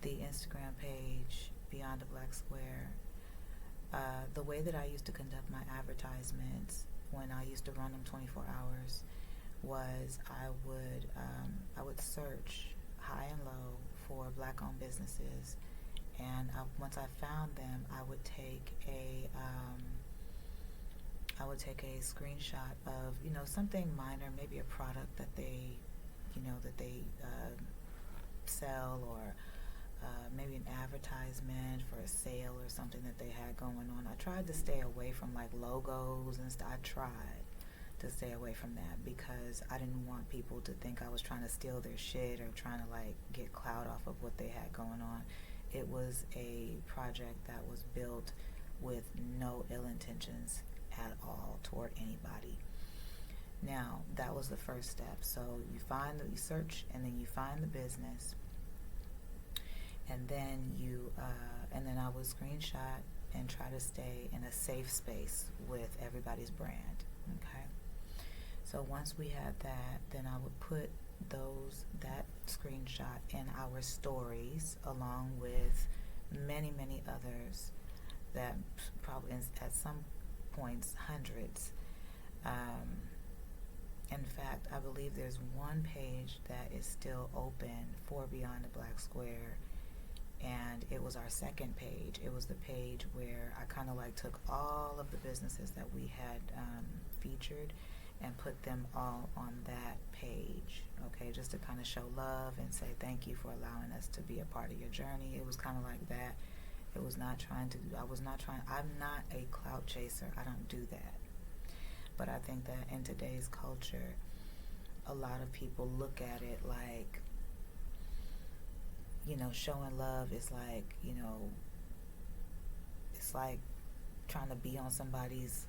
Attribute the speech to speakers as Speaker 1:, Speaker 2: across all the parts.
Speaker 1: the Instagram page Beyond the Black Square, the way that I used to conduct my advertisements when I used to run them 24 hours was I would search high and low for black-owned businesses, and once I found them, I would take a screenshot of something minor, maybe a product that they sell, or maybe an advertisement for a sale or something that they had going on. I tried to stay away from like logos and stuff. I tried to stay away from that because I didn't want people to think I was trying to steal their shit or trying to like get clout off of what they had going on. It was a project that was built with no ill intentions at all toward anybody. Now, that was the first step. So you search, and then you find the business, and then I would screenshot and try to stay in a safe space with everybody's brand. Okay. So once we had that, then I would put that screenshot in our stories, along with many, many others that probably at some points hundreds. In fact, I believe there's one page that is still open for Beyond the Black Square, and it was our second page. It was the page where I kind of like took all of the businesses that we had featured and put them all on that page, okay, just to kind of show love and say thank you for allowing us to be a part of your journey. It was kind of like that. It was not trying to, I'm not a clout chaser. I don't do that. But I think that in today's culture, a lot of people look at it like, showing love is like, it's like trying to be on somebody's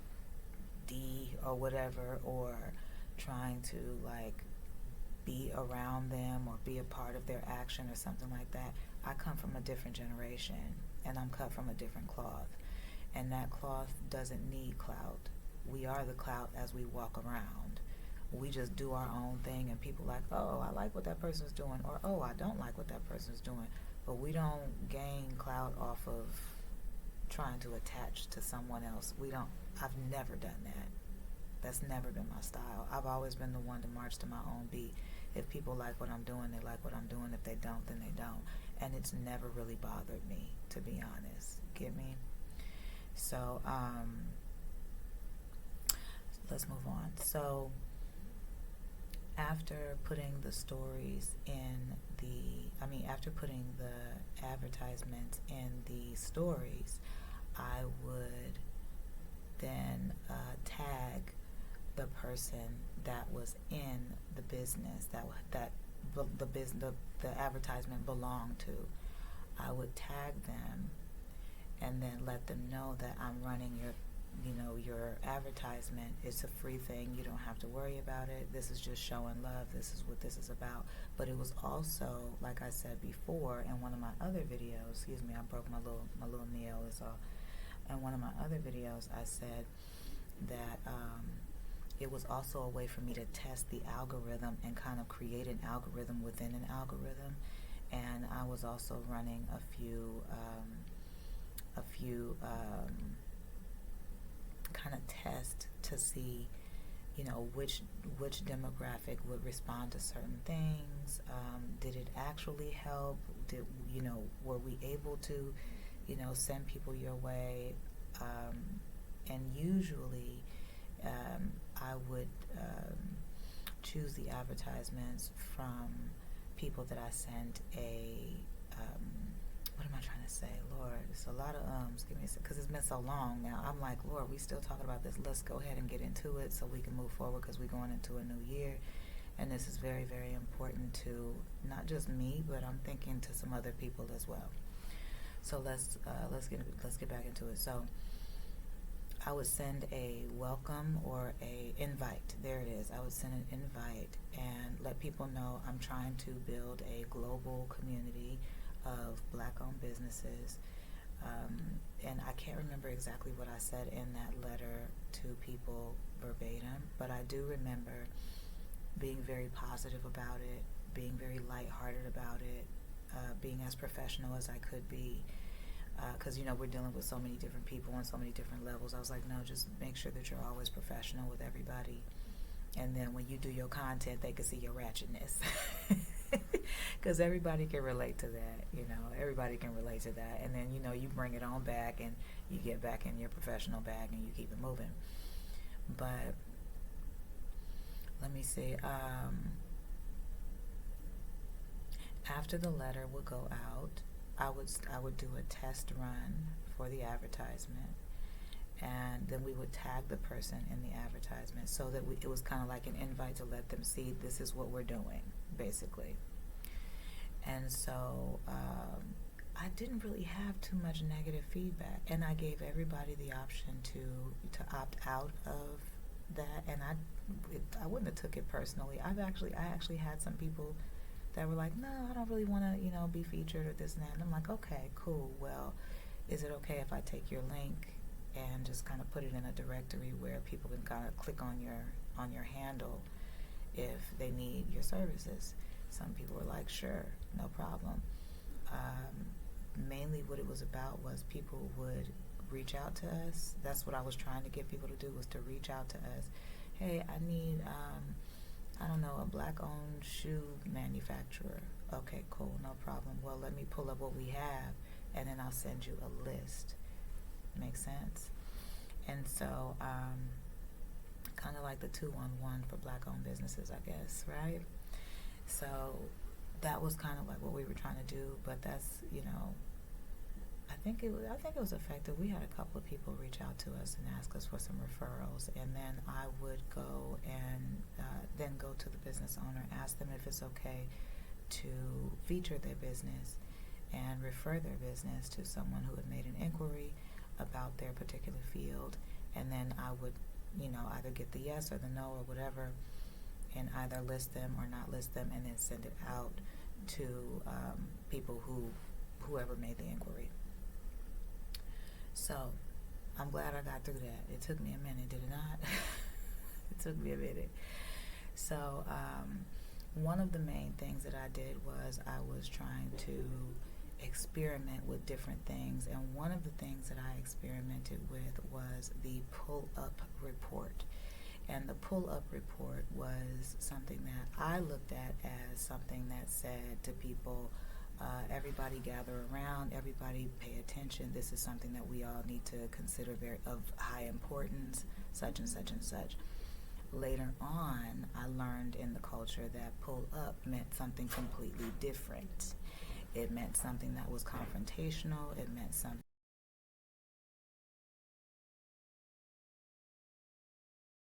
Speaker 1: D or whatever, or trying to like be around them or be a part of their action or something like that. I come from a different generation, and I'm cut from a different cloth, and that cloth doesn't need clout. We are the clout as we walk around. We just do our own thing, and people like, oh, I like what that person's doing, or oh, I don't like what that person's doing. But we don't gain clout off of trying to attach to someone else. I've never done that. That's never been my style. I've always been the one to march to my own beat. If people like what I'm doing, they like what I'm doing. If they don't, then they don't. And it's never really bothered me, to be honest. Get me? So, let's move on. So, after putting the stories after putting the advertisements in the stories, I would then tag the person that was in the business that the advertisement belonged to. I would tag them and then let them know that I'm running your advertisement. It's a free thing. You don't have to worry about it. This is just showing love. This is what this is about. But it was also, like I said before in one of my other videos, excuse me, I broke my little nail is all. In one of my other videos, I said that it was also a way for me to test the algorithm and kind of create an algorithm within an algorithm. And I was also running a few kind of test to see, which demographic would respond to certain things. Did it actually help? Were we able to, send people your way? And usually, I would choose the advertisements from people that I sent what am I trying to say? Lord, it's a lot of give me a second, because it's been so long now. I'm like, Lord, we still talking about this. Let's go ahead and get into it so we can move forward, because we're going into a new year. And this is very, very important to not just me, but I'm thinking to some other people as well. So let's get back into it. So I would send a welcome or a invite. There it is. I would send an invite and let people know I'm trying to build a global community of black-owned businesses. And I can't remember exactly what I said in that letter to people verbatim, but I do remember being very positive about it, being very lighthearted about it, being as professional as I could be. Because, we're dealing with so many different people on so many different levels. I was like, no, just make sure that you're always professional with everybody. And then when you do your content, they can see your ratchetness. Because everybody can relate to that, everybody can relate to that. And then, you bring it on back and you get back in your professional bag and you keep it moving. But let me see. After the letter would go out, I would do a test run for the advertisement, and then we would tag the person in the advertisement so that it was kind of like an invite to let them see this is what we're doing, basically. And so I didn't really have too much negative feedback, and I gave everybody the option to opt out of that, and I wouldn't have took it personally. I actually had some people that were like, no, I don't really want to, be featured or this and that. And I'm like, okay, cool. Well, is it okay if I take your link and just kind of put it in a directory where people can kind of click on your handle if they need your services? Some people were like, sure, no problem. Mainly what it was about was people would reach out to us. That's what I was trying to get people to do, was to reach out to us. Hey, I need a black-owned shoe manufacturer. Okay, cool, no problem. Well, let me pull up what we have, and then I'll send you a list. Makes sense? And so, kind of like the 2-on-1 for black-owned businesses, I guess, right? So that was kind of like what we were trying to do, but that's, I think it was effective. We had a couple of people reach out to us and ask us for some referrals, and then I would go and then go to the business owner, ask them if it's okay to feature their business and refer their business to someone who had made an inquiry about their particular field, and then I would, either get the yes or the no or whatever, and either list them or not list them, and then send it out to people whoever made the inquiry. So I'm glad I got through that. It took me a minute, did it not? It took me a minute. So one of the main things that I did was I was trying to experiment with different things, and one of the things that I experimented with was the pull-up report. And the pull-up report was something that I looked at as something that said to people, everybody gather around, everybody pay attention. This is something that we all need to consider of high importance, such and such and such. Later on, I learned in the culture that pull up meant something completely different. It meant something that was confrontational. It meant something